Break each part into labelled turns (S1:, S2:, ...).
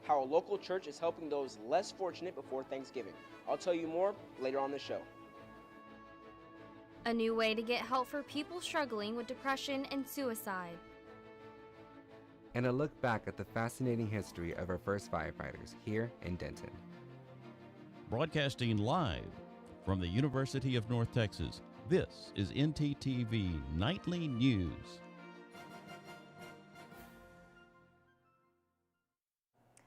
S1: how a local church is helping those less fortunate before Thanksgiving. I'll tell you more later on the show.
S2: A new way to get help for people struggling with depression and suicide.
S3: And a look back at the fascinating history of our first firefighters here in Denton.
S4: Broadcasting live from the University of North Texas, this is ntTV Nightly News.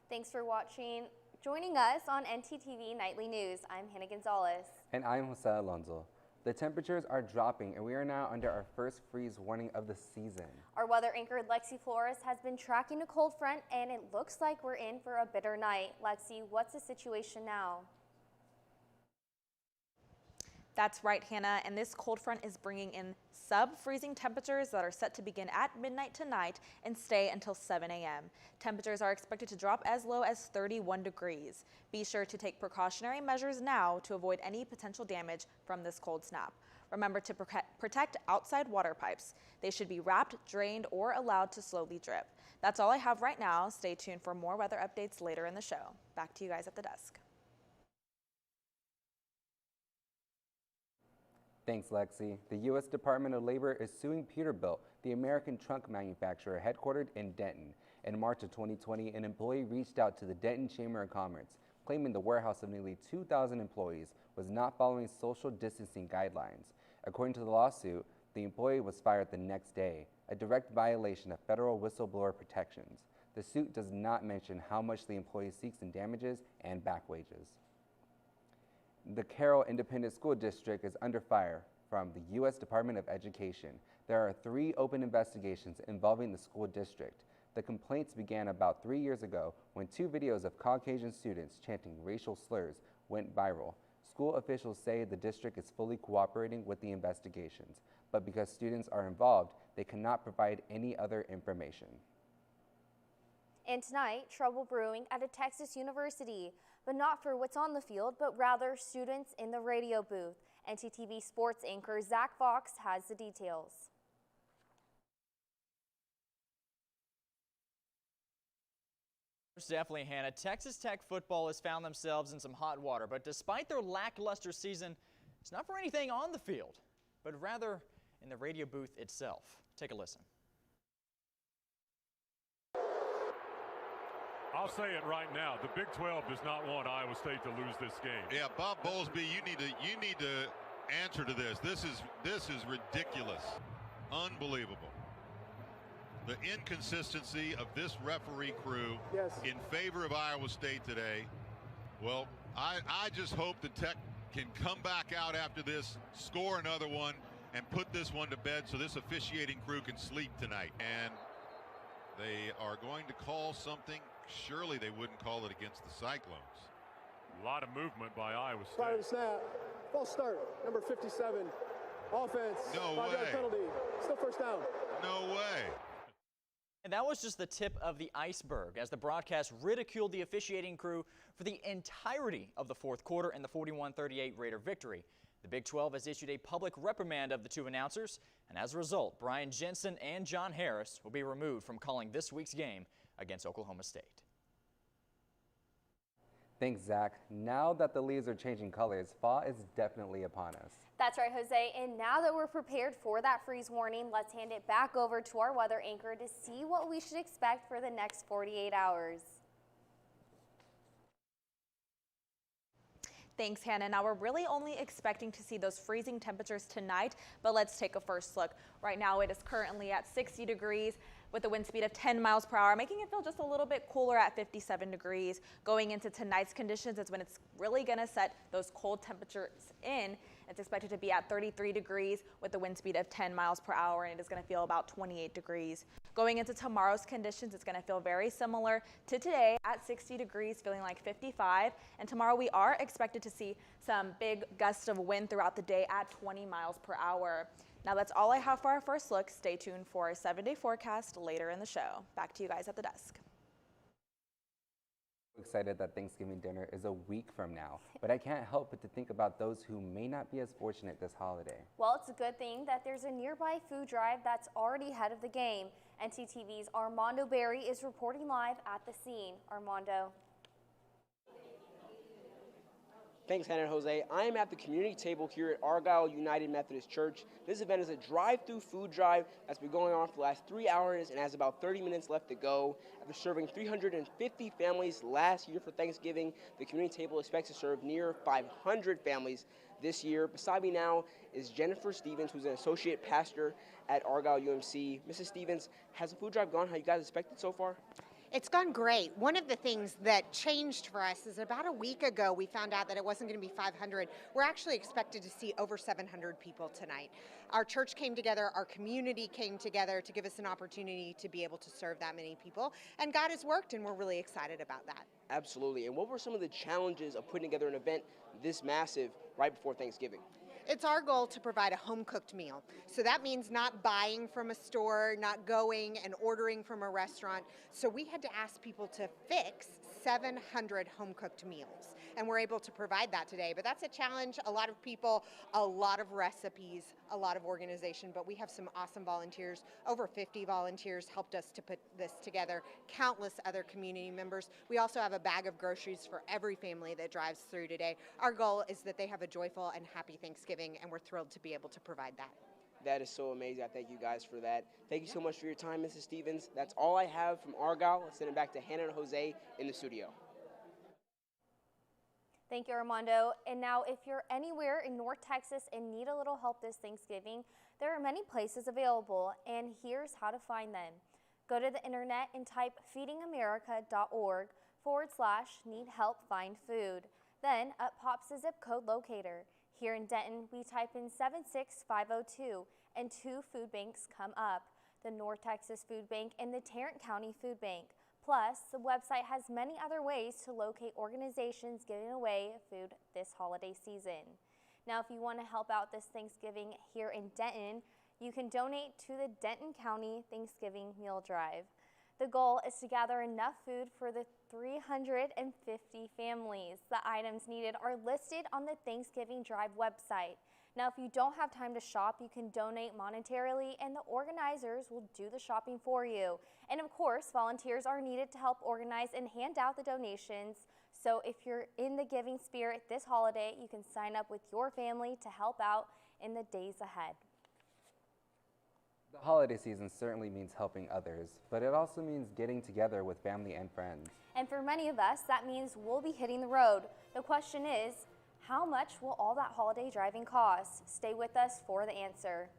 S5: Thanks for watching. Joining us on ntTV Nightly News, I'm Hannah Gonzalez.
S3: And I'm Jose Alonso. The temperatures are dropping and we are now under our first freeze warning of the season.
S5: Our weather anchor Lexi Flores has been tracking a cold front and it looks like we're in for a bitter night. Lexi, what's the situation now?
S6: That's right, Hannah, and this cold front is bringing in sub-freezing temperatures that are set to begin at midnight tonight and stay until 7 a.m. Temperatures are expected to drop as low as 31 degrees. Be sure to take precautionary measures now to avoid any potential damage from this cold snap. Remember to protect outside water pipes. They should be wrapped, drained, or allowed to slowly drip. That's all I have right now. Stay tuned for more weather updates later in the show. Back to you guys at the desk.
S3: Thanks, Lexi. The U.S. Department of Labor is suing Peterbilt, the American trunk manufacturer headquartered in Denton. In March of 2020, an employee reached out to the Denton Chamber of Commerce, claiming the warehouse of nearly 2,000 employees was not following social distancing guidelines. According to the lawsuit, the employee was fired the next day, a direct violation of federal whistleblower protections. The suit does not mention how much the employee seeks in damages and back wages. The Carroll Independent School District is under fire from the U.S. Department of Education. There are 3 open investigations involving the school district. The complaints began about 3 years ago when 2 videos of Caucasian students chanting racial slurs went viral. School officials say the district is fully cooperating with the investigations, but because students are involved, they cannot provide any other information.
S5: And tonight, trouble brewing at a Texas university, but not for what's on the field, but rather students in the radio booth. ntTV sports anchor Zach Fox has the details.
S7: Definitely, Hannah. Texas Tech football has found themselves in some hot water, but despite their lackluster season, it's not for anything on the field, but rather in the radio booth itself. Take a listen.
S8: I'll say it right now. The Big 12 does not want Iowa State to lose this game.
S9: Yeah, Bob Bowlesby, you need to answer to this. This is ridiculous. Unbelievable. The inconsistency of this referee crew in favor of Iowa State today. Well, I just hope the Tech can come back out after this, score another one, and put this one to bed so this officiating crew can sleep tonight. And they are going to call something. Surely they wouldn't call it against the Cyclones.
S8: A lot of movement by Iowa State.
S10: Prior to snap, false start, number 57, offense,
S9: no
S10: 5-yard penalty, still first down.
S9: No way.
S7: And that was just the tip of the iceberg as the broadcast ridiculed the officiating crew for the entirety of the fourth quarter and the 41-38 Raider victory. The Big 12 has issued a public reprimand of the 2 announcers, and as a result, Brian Jensen and John Harris will be removed from calling this week's game against Oklahoma State.
S3: Thanks, Zach. Now that the leaves are changing colors, fall is definitely upon us.
S5: That's right, Jose. And now that we're prepared for that freeze warning, let's hand it back over to our weather anchor to see what we should expect for the next 48 hours.
S6: Thanks, Hannah. Now we're really only expecting to see those freezing temperatures tonight, but let's take a first look. Right now it is currently at 60 degrees with a wind speed of 10 miles per hour, making it feel just a little bit cooler at 57 degrees. Going into tonight's conditions is when it's really going to set those cold temperatures in. It's expected to be at 33 degrees with a wind speed of 10 miles per hour, and it is going to feel about 28 degrees. Going into tomorrow's conditions, it's going to feel very similar to today at 60 degrees, feeling like 55. And tomorrow we are expected to see some big gusts of wind throughout the day at 20 miles per hour. Now that's all I have for our first look. Stay tuned for a 7-day forecast later in the show. Back to you guys at the desk.
S3: Excited that Thanksgiving dinner is a week from now, but I can't help but to think about those who may not be as fortunate this holiday.
S5: Well, it's a good thing that there's a nearby food drive that's already ahead of the game. ntTV's Armando Berry is reporting live at the scene. Armando.
S1: Thanks, Hannah and Jose. I am at the community table here at Argyle United Methodist Church. This event is a drive-through food drive that's been going on for the last 3 hours and has about 30 minutes left to go. After serving 350 families last year for Thanksgiving, the community table expects to serve near 500 families this year. Beside me now is Jennifer Stevens, who's an associate pastor at Argyle UMC. Mrs. Stevens, has the food drive gone how you guys expected so far?
S11: It's gone great. One of the things that changed for us is about a week ago we found out that it wasn't going to be 500. We're actually expected to see over 700 people tonight. Our church came together, our community came together to give us an opportunity to be able to serve that many people. And God has worked, and we're really excited about that.
S1: Absolutely. And what were some of the challenges of putting together an event this massive right before Thanksgiving?
S11: It's our goal to provide a home-cooked meal. So that means not buying from a store, not going and ordering from a restaurant. So we had to ask people to fix 700 home-cooked meals. And we're able to provide that today. But that's a challenge. A lot of people, a lot of recipes, a lot of organization. But we have some awesome volunteers. Over 50 volunteers helped us to put this together. Countless other community members. We also have a bag of groceries for every family that drives through today. Our goal is that they have a joyful and happy Thanksgiving, and we're thrilled to be able to provide that.
S1: That is so amazing. I thank you guys for that. Thank you so much for your time, Mrs. Stevens. That's all I have from Argyle. Let's send it back to Hannah and Jose in the studio.
S5: Thank you, Armando. And now, if you're anywhere in North Texas and need a little help this Thanksgiving, there are many places available, and here's how to find them. Go to the internet and type feedingamerica.org/need help find food. Then up pops a zip code locator. Here in Denton, we type in 76502 and 2 food banks come up, the North Texas Food Bank and the Tarrant County Food Bank. Plus, the website has many other ways to locate organizations giving away food this holiday season. Now, if you want to help out this Thanksgiving here in Denton, you can donate to the Denton County Thanksgiving Meal Drive. The goal is to gather enough food for the 350 families. The items needed are listed on the Thanksgiving Drive website. Now, if you don't have time to shop, you can donate monetarily and the organizers will do the shopping for you. And of course, volunteers are needed to help organize and hand out the donations. So if you're in the giving spirit this holiday, you can sign up with your family to help out in the days ahead.
S3: The holiday season certainly means helping others, but it also means getting together with family and friends.
S5: And for many of us, that means we'll be hitting the road. The question is, how much will all that holiday driving cost? Stay with us for the answer.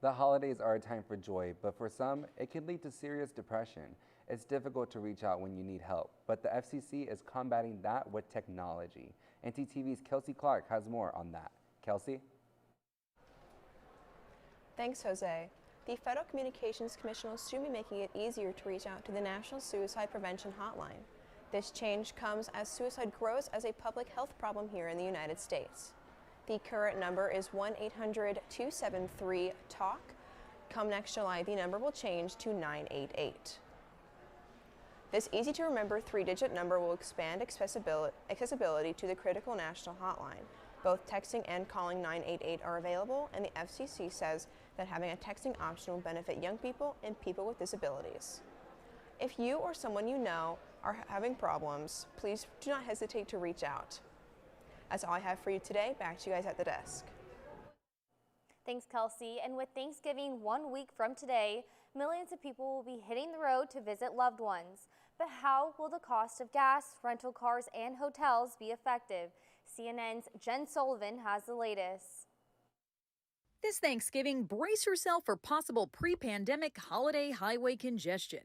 S3: The holidays are a time for joy, but for some, it can lead to serious depression. It's difficult to reach out when you need help, but the FCC is combating that with technology. ntTV's Kelsey Clark has more on that. Kelsey?
S12: Thanks, Jose. The Federal Communications Commission will soon be making it easier to reach out to the National Suicide Prevention Hotline. This change comes as suicide grows as a public health problem here in the United States. The current number is 1-800-273-TALK. Come next July, the number will change to 988. This easy-to-remember 3-digit number will expand accessibility to the critical national hotline. Both texting and calling 988 are available, and the FCC says that having a texting option will benefit young people and people with disabilities. If you or someone you know are having problems, please do not hesitate to reach out. That's all I have for you today. Back to you guys at the desk.
S5: Thanks, Kelsey. And with Thanksgiving 1 week from today, millions of people will be hitting the road to visit loved ones. But how will the cost of gas, rental cars, and hotels be effective? CNN's Jen Sullivan has the latest.
S13: This Thanksgiving, brace yourself for possible pre-pandemic holiday highway congestion.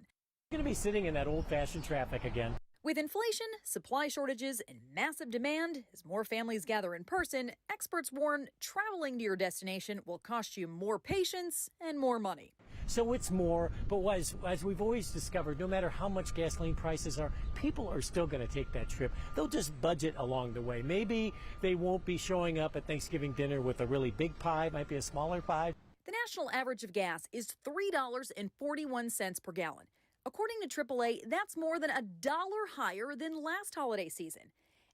S14: You're going to be sitting in that old-fashioned traffic again.
S13: With inflation, supply shortages, and massive demand, as more families gather in person, experts warn traveling to your destination will cost you more patience and more money.
S14: So it's more, but as we've always discovered, no matter how much gasoline prices are, people are still going to take that trip. They'll just budget along the way. Maybe they won't be showing up at Thanksgiving dinner with a really big pie, might be a smaller pie.
S13: The national average of gas is $3.41 per gallon. According to AAA, that's more than $1 higher than last holiday season.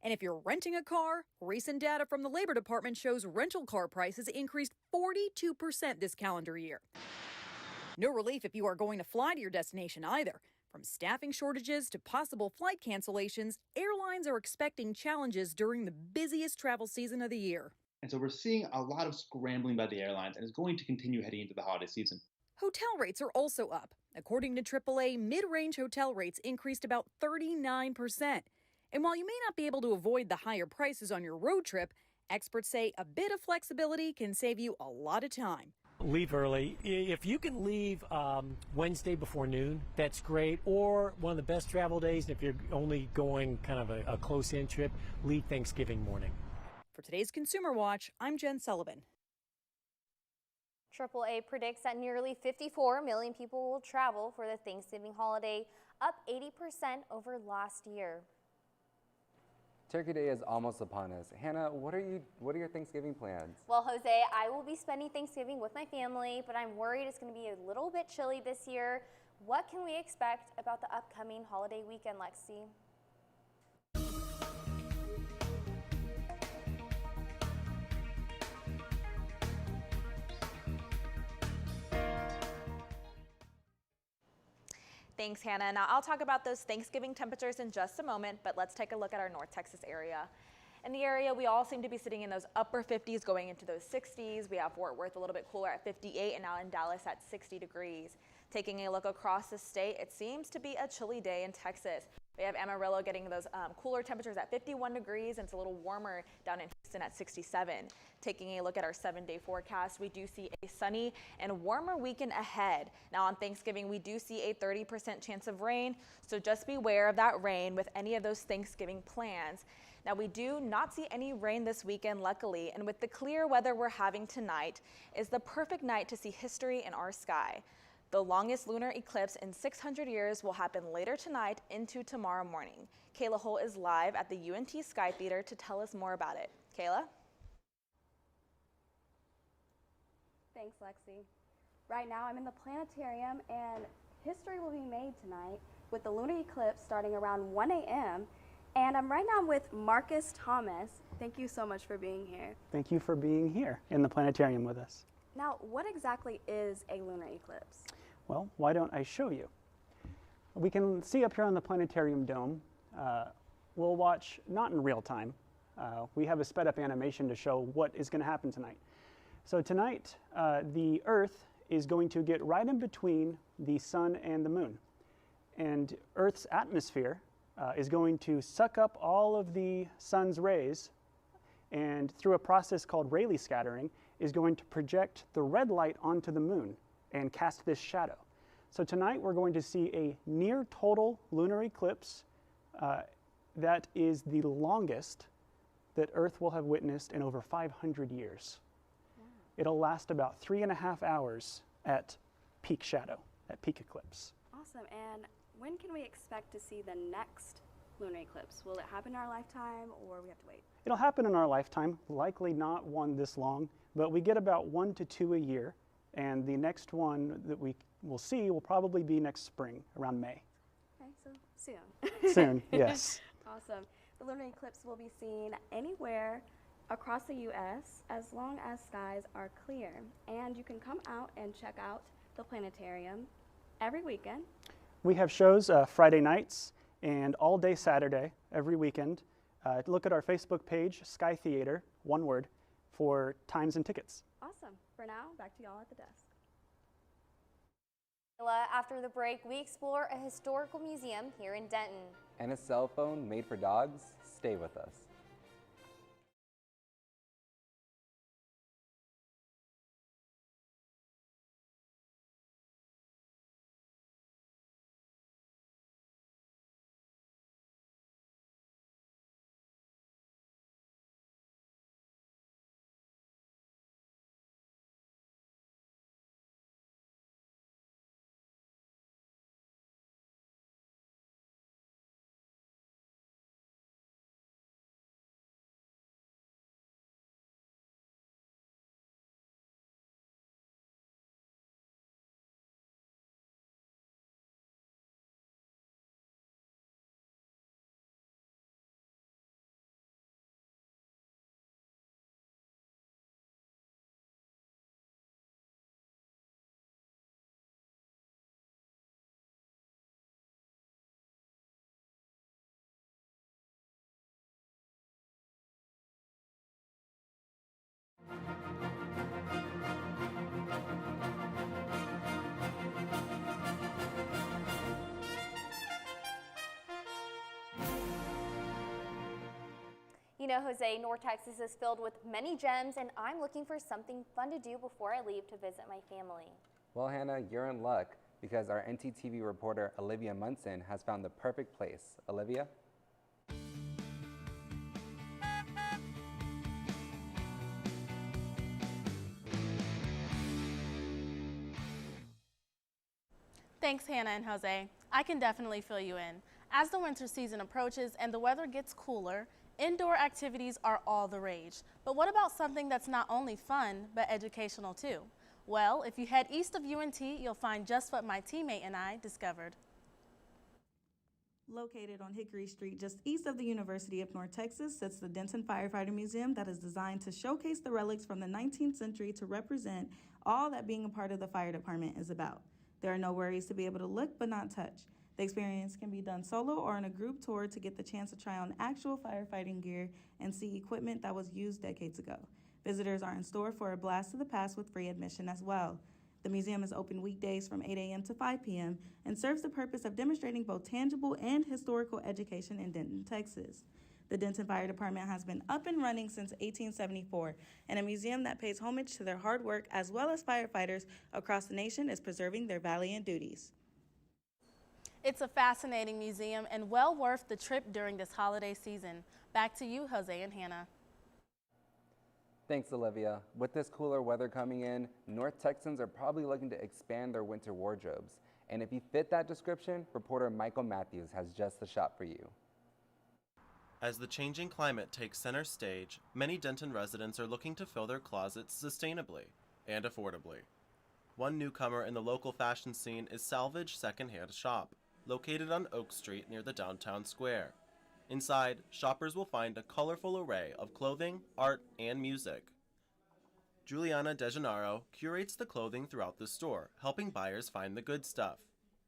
S13: And if you're renting a car, recent data from the Labor Department shows rental car prices increased 42% this calendar year. No relief if you are going to fly to your destination either. From staffing shortages to possible flight cancellations, airlines are expecting challenges during the busiest travel season of the year.
S15: And so we're seeing a lot of scrambling by the airlines, and it's going to continue heading into the holiday season.
S13: Hotel rates are also up. According to AAA, mid-range hotel rates increased about 39%. And while you may not be able to avoid the higher prices on your road trip, experts say a bit of flexibility can save you a lot of time.
S14: Leave early. If you can leave Wednesday before noon, that's great. Or one of the best travel days, if you're only going kind of a close-in trip, leave Thanksgiving morning.
S13: For today's Consumer Watch, I'm Jen Sullivan.
S5: AAA predicts that nearly 54 million people will travel for the Thanksgiving holiday, up 80% over last year.
S3: Turkey Day is almost upon us. Hannah, what are your Thanksgiving plans?
S5: Well, Jose, I will be spending Thanksgiving with my family, but I'm worried it's going to be a little bit chilly this year. What can we expect about the upcoming holiday weekend, Lexi?
S6: Thanks, Hannah. Now, I'll talk about those Thanksgiving temperatures in just a moment, but let's take a look at our North Texas area. In the area, we all seem to be sitting in those upper 50s going into those 60s. We have Fort Worth a little bit cooler at 58 and now in Dallas at 60 degrees. Taking a look across the state, it seems to be a chilly day in Texas. We have Amarillo getting those cooler temperatures at 51 degrees, and it's a little warmer down in Houston at 67. Taking a look at our 7-day forecast, we do see a sunny and warmer weekend ahead. Now on Thanksgiving, we do see a 30% chance of rain, so just beware of that rain with any of those Thanksgiving plans. Now we do not see any rain this weekend, luckily, and with the clear weather we're having tonight, is the perfect night to see history in our sky. The longest lunar eclipse in 600 years will happen later tonight into tomorrow morning. Kayla Holt is live at the UNT Sky Theater to tell us more about it. Kayla?
S16: Thanks, Lexi. Right now I'm in the planetarium and history will be made tonight with the lunar eclipse starting around 1 a.m. And I'm right now with Marcus Thomas. Thank you so much for being here.
S17: Thank you for being here in the planetarium with us.
S16: Now, what exactly is a lunar eclipse?
S17: Well, why don't I show you? We can see up here on the planetarium dome. We'll watch, not in real time. We have a sped up animation to show what is going to happen tonight. So tonight, the Earth is going to get right in between the sun and the moon. And Earth's atmosphere is going to suck up all of the sun's rays, and through a process called Rayleigh scattering, is going to project the red light onto the moon and cast this shadow. So tonight we're going to see a near total lunar eclipse that is the longest that Earth will have witnessed in over 500 years. Wow. It'll last about 3.5 hours at peak shadow, at peak eclipse.
S16: Awesome. And when can we expect to see the next lunar eclipse? Will it happen in our lifetime or we have to wait?
S17: It'll happen in our lifetime, likely not one this long, but we get about 1 to 2 a year, and the next one that we will see will probably be next spring, around May.
S16: Okay, so Soon.
S17: Soon, yes.
S16: Awesome. The lunar eclipse will be seen anywhere across the U.S. as long as skies are clear. And you can come out and check out the planetarium every weekend.
S17: We have shows Friday nights and all day Saturday every weekend. Look at our Facebook page, Sky Theater, one word, for times and tickets.
S16: Awesome. For now, back to y'all at the desk.
S5: After the break, we explore a historical museum here in Denton.
S3: And a cell phone made for dogs? Stay with us.
S5: You know, Jose, North Texas is filled with many gems, and I'm looking for something fun to do before I leave to visit my family.
S3: Well, Hannah, you're in luck because our ntTV reporter Olivia Munson has found the perfect place. Olivia?
S18: Thanks, Hannah and Jose. I can definitely fill you in. As the winter season approaches and the weather gets cooler, indoor activities are all the rage. But what about something that's not only fun, but educational too? Well, if you head east of UNT, you'll find just what my teammate and I discovered.
S19: Located on Hickory Street, just east of the University of North Texas, sits the Denton Firefighter Museum that is designed to showcase the relics from the 19th century to represent all that being a part of the fire department is about. There are no worries to be able to look but not touch. The experience can be done solo or in a group tour to get the chance to try on actual firefighting gear and see equipment that was used decades ago. Visitors are in store for a blast of the past with free admission as well. The museum is open weekdays from 8 a.m. to 5 p.m. and serves the purpose of demonstrating both tangible and historical education in Denton, Texas. The Denton Fire Department has been up and running since 1874, and a museum that pays homage to their hard work as well as firefighters across the nation is preserving their valiant duties.
S18: It's a fascinating museum and well worth the trip during this holiday season. Back to you, Jose and Hannah.
S3: Thanks, Olivia. With this cooler weather coming in, North Texans are probably looking to expand their winter wardrobes. And if you fit that description, reporter Michael Matthews has just the shot for you.
S20: As the changing climate takes center stage, many Denton residents are looking to fill their closets sustainably and affordably. One newcomer in the local fashion scene is Salvage Secondhand Shop, located on Oak Street near the downtown square. Inside, shoppers will find a colorful array of clothing, art, and music. Juliana DeGennaro curates the clothing throughout the store, helping buyers find the good stuff.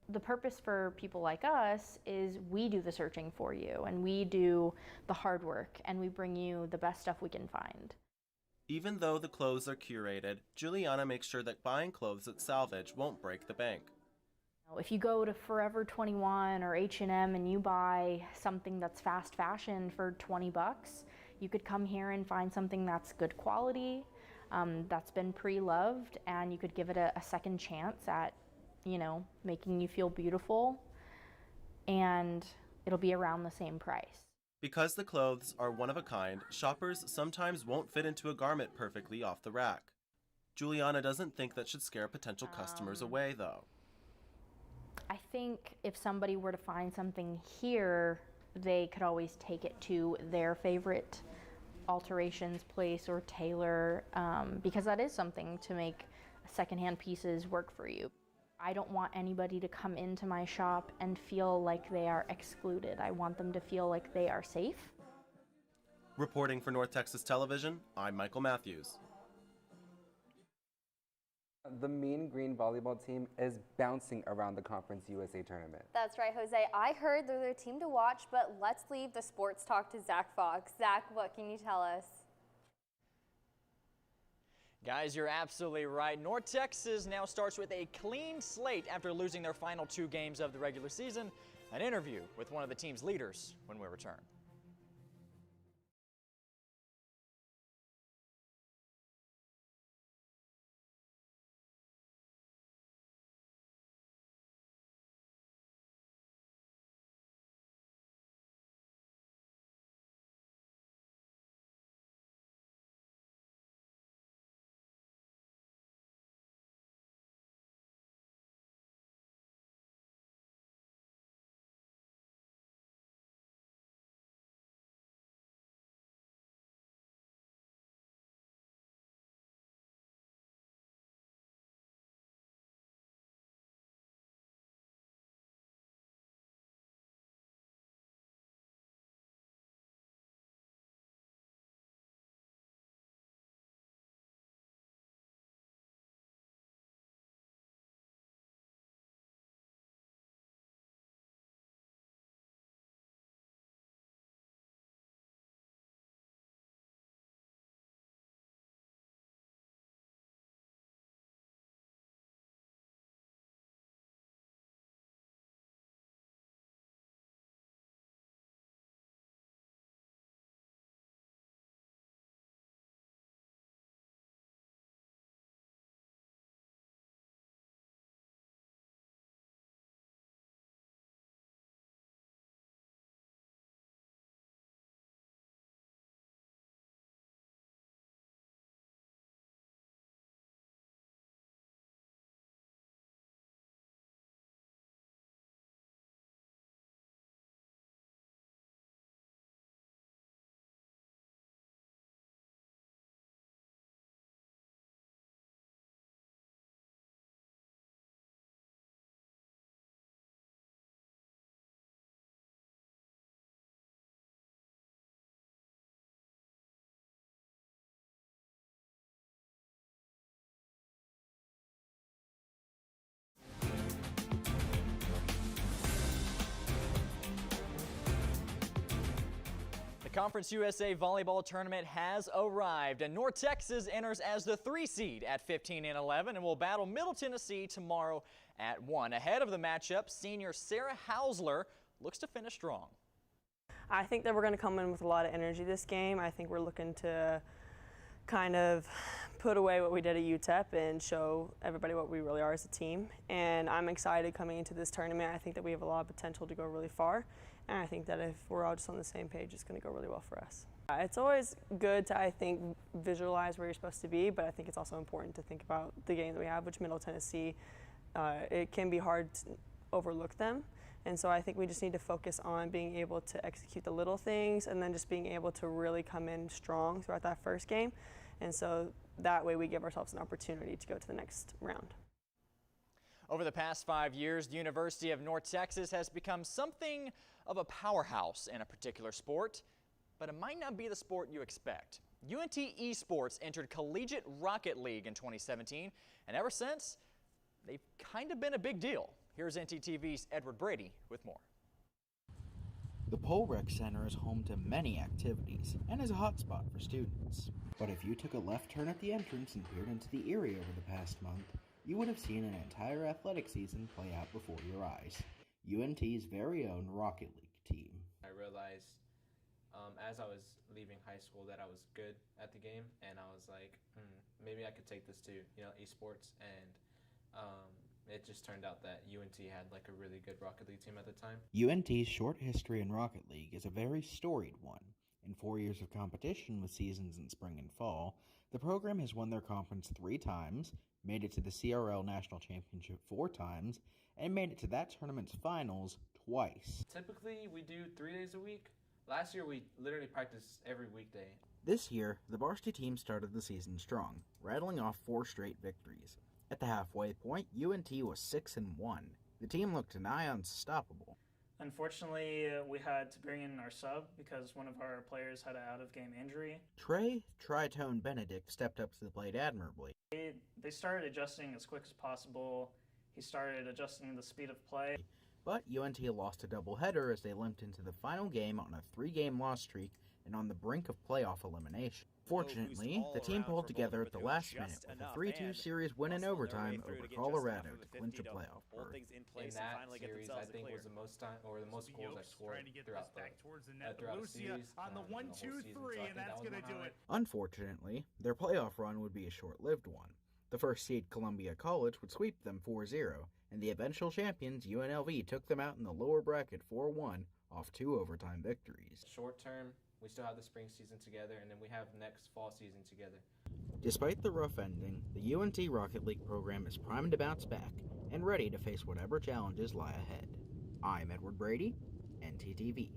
S21: The purpose for people like us is we do the searching for you, and we do the hard work, and we bring you the best stuff we can find.
S20: Even though the clothes are curated, Juliana makes sure that buying clothes at Salvage won't break the bank.
S21: If you go to Forever 21 or H&M and you buy something that's fast fashion for 20 bucks, you could come here and find something that's good quality, that's been pre-loved, and you could give it a second chance at, you know, making you feel beautiful, and it'll be around the same price.
S20: Because the clothes are one of a kind, shoppers sometimes won't fit into a garment perfectly off the rack. Juliana doesn't think that should scare potential customers away, though.
S21: I think if somebody were to find something here, they could always take it to their favorite alterations place or tailor, because that is something to make secondhand pieces work for you. I don't want anybody to come into my shop and feel like they are excluded. I want them to feel like they are safe.
S20: Reporting for North Texas Television, I'm Michael Matthews.
S3: The Mean Green volleyball team is bouncing around the Conference USA tournament.
S5: That's right, Jose. I heard they're the team to watch, but let's leave the sports talk to Zach Fox. Zach, what can you tell us?
S7: Guys, you're absolutely right. North Texas now starts with a clean slate after losing their final 2 games of the regular season. An interview with one of the team's leaders when we return. Conference USA volleyball tournament has arrived, and North Texas enters as the 3 seed at 15-11 and will battle Middle Tennessee tomorrow at 1. Ahead of the matchup, senior Sarah Hausler looks to finish strong.
S2: I think that we're going to come in with a lot of energy this game. I think we're looking to kind of put away what we did at UTEP and show everybody what we really are as a team. And I'm excited coming into this tournament. I think that we have a lot of potential to go really far. And I think that if we're all just on the same page, it's going to go really well for us. It's always good to, I think, visualize where you're supposed to be, but I think it's also important to think about the game that we have, which Middle Tennessee, it can be hard to overlook them. And so I think we just need to focus on being able to execute the little things and then just being able to really come in strong throughout that first game. And so that way we give ourselves an opportunity to go to the next round.
S7: Over the past 5 years, the University of North Texas has become something of a powerhouse in a particular sport, but it might not be the sport you expect. UNT Esports entered Collegiate Rocket League in 2017, and ever since, they've kind of been a big deal. Here's ntTV's Edward Brady with more.
S22: The Pole Rec Center is home to many activities and is a hotspot for students. But if you took a left turn at the entrance and peered into the area over the past month, you would have seen an entire athletic season play out before your eyes. UNT's very own Rocket League team.
S23: I realized as I was leaving high school that I was good at the game, and I was like, maybe I could take this to esports, and it just turned out that UNT had like a really good Rocket League team at the time.
S22: UNT's short history in Rocket League is a very storied one. In 4 years of competition with seasons in spring and fall, the program has won their conference 3 times, made it to the CRL National Championship 4 times, and made it to that tournament's finals twice.
S23: Typically, we do 3 days a week. Last year, we literally practiced every weekday.
S22: This year, the varsity team started the season strong, rattling off 4 straight victories. At the halfway point, UNT was 6-1. The team looked nigh unstoppable.
S4: Unfortunately, we had to bring in our sub because one of our players had an out-of-game injury.
S22: Trey Tritone Benedict stepped up to the plate admirably.
S4: They started adjusting as quick as possible. He started adjusting the speed of play.
S22: But UNT lost a doubleheader as they limped into the final game on a 3-game loss streak and on the brink of playoff elimination. Fortunately, the team pulled together at the last minute with a 3-2 series win in overtime over Colorado to clinch a playoff berth.
S23: In that series, I think was the most time or the most goals I scored throughout the series.
S8: On the 1-2-3, and that's going to do it.
S22: Unfortunately, their playoff run would be a short-lived one. The first seed Columbia College would sweep them 4-0, and the eventual champions UNLV took them out in the lower bracket 4-1 off 2 overtime victories.
S23: Short term, we still have the spring season together, and then we have next fall season together.
S22: Despite the rough ending, the UNT Rocket League program is primed to bounce back and ready to face whatever challenges lie ahead. I'm Edward Brady, ntTV.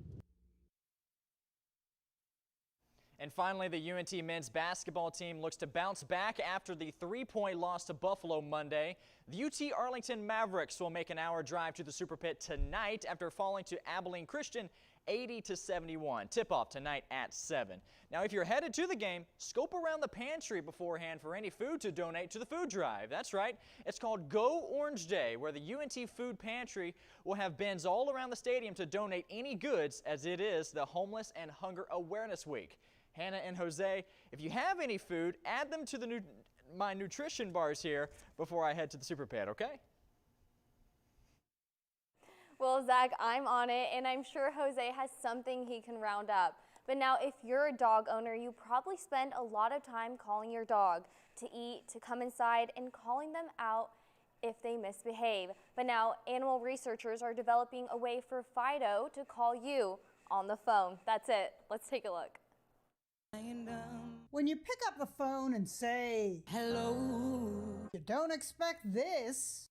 S7: And finally, the UNT men's basketball team looks to bounce back after the 3-point loss to Buffalo Monday. The UT Arlington Mavericks will make an hour drive to the Super Pit tonight after falling to Abilene Christian 80-71. Tip-off tonight at 7. Now, if you're headed to the game, scope around the pantry beforehand for any food to donate to the food drive. That's right. It's called Go Orange Day, where the UNT Food Pantry will have bins all around the stadium to donate any goods, as it is the Homeless and Hunger Awareness Week. Hannah and Jose, if you have any food, add them to my nutrition bars here before I head to the Super Pit, okay?
S5: Well, Zach, I'm on it, and I'm sure Jose has something he can round up. But now, if you're a dog owner, you probably spend a lot of time calling your dog to eat, to come inside, and calling them out if they misbehave. But now, animal researchers are developing a way for Fido to call you on the phone. That's it. Let's take a look.
S10: When you pick up the phone and say, hello, you don't expect this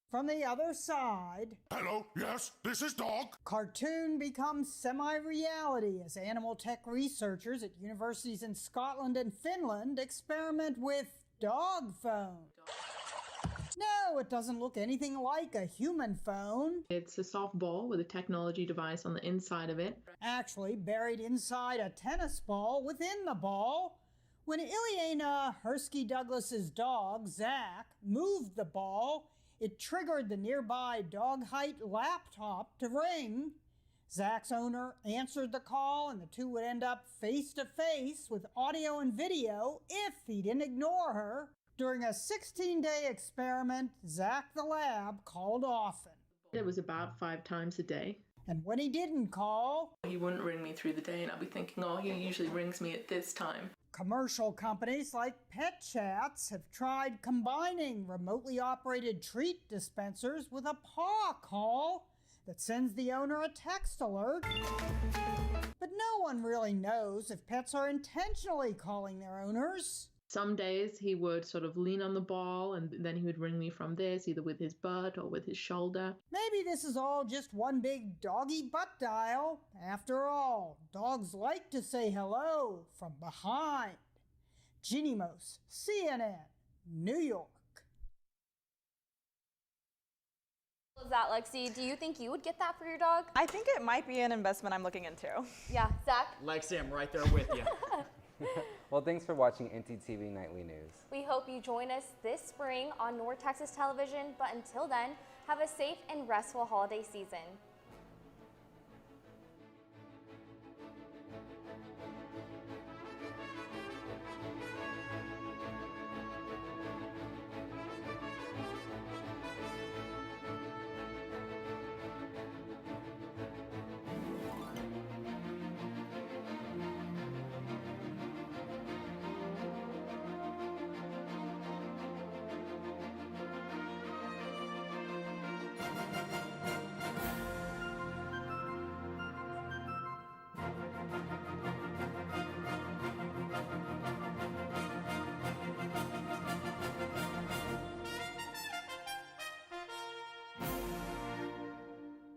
S10: from the other side.
S8: Hello, yes, this is Dog.
S10: Cartoon becomes semi-reality as animal tech researchers at universities in Scotland and Finland experiment with dog phone. No, it doesn't look anything like a human phone.
S24: It's a soft ball with a technology device on the inside of it.
S10: Actually buried inside a tennis ball within the ball. When Ileana Hersky Douglas's dog, Zach, moved the ball, it triggered the nearby Dog Height laptop to ring. Zach's owner answered the call, and the two would end up face to face with audio and video if he didn't ignore her. During a 16-day experiment, Zach the lab called often.
S24: It was about 5 times a day.
S10: And when he didn't call,
S24: he wouldn't ring me through the day, and I'd be thinking, oh, he usually rings me at this time.
S10: Commercial companies like Pet Chats have tried combining remotely operated treat dispensers with a paw call that sends the owner a text alert. But no one really knows if pets are intentionally calling their owners.
S24: Some days he would sort of lean on the ball and then he would ring me from this, either with his butt or with his shoulder.
S10: Maybe this is all just one big doggy butt dial. After all, dogs like to say hello from behind. Ginny Mose, CNN, New York.
S5: What is that, Lexi? Do you think you would get that for your dog?
S6: I think it might be an investment I'm looking into.
S5: Yeah, Zach?
S7: Lexi, I'm right there with you.
S3: Well, thanks for watching ntTV Nightly News.
S5: We hope you join us this spring on North Texas Television, but until then, have a safe and restful holiday season.